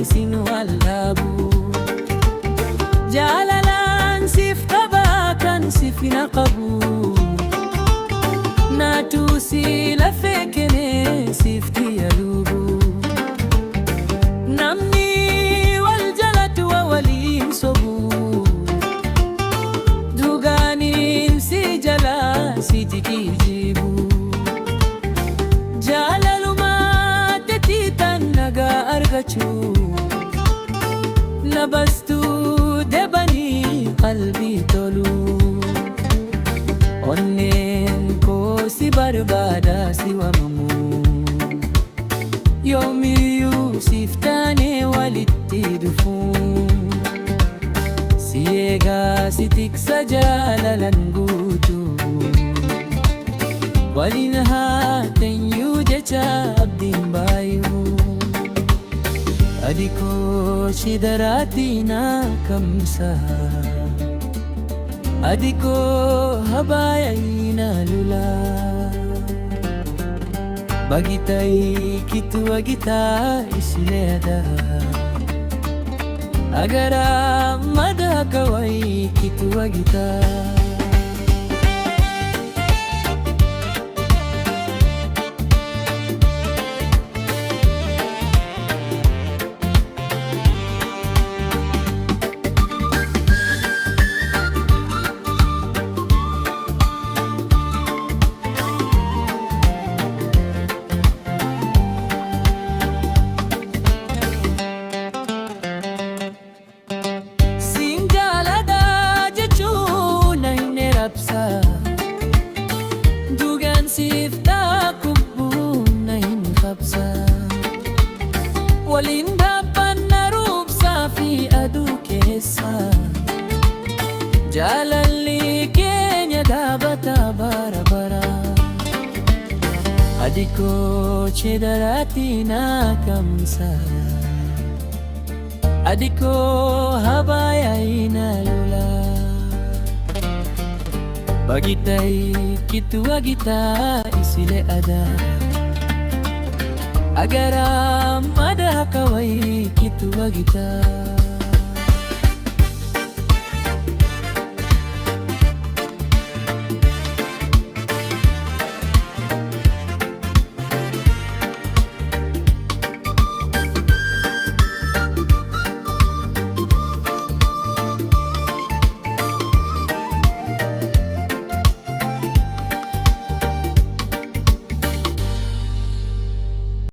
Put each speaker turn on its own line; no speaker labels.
isin wallaabu. Jaalalaan siif qaba kan siif hin qabu. Naatusi lafee kennee siif diyaluubu. Namni wal jalatu waliin sobu. Dhugaaniin si jala si jikijibu. Jaalaluma teetiitan nagaa argachuu. Labastuu debanii qalbii tolu. Onneen koo si barbaada si waamamu. Yoomiyyuu siif taanee walitti dhufu. Si eegaa si tiksa jaalalan guutuu. Waliin haa teenyuu jecha abdiin baay'uu. Adikoo shidaraatti na kamsa. Adikoo habaayay na lula. Bagitay kitu agita isileda. Agara madakaway kitu agita. Dugaan siif taakubbuun na hin qabsa. Waliin dhaabban na rubsaa fi aduu keessa. Jaalalli keenya dhaabata bara bara. Adikoo shidaraatti na kamsa. Adikoo habaayay na lula. Bagitay kitu agita isile ada. Agara madakaway kitu agita.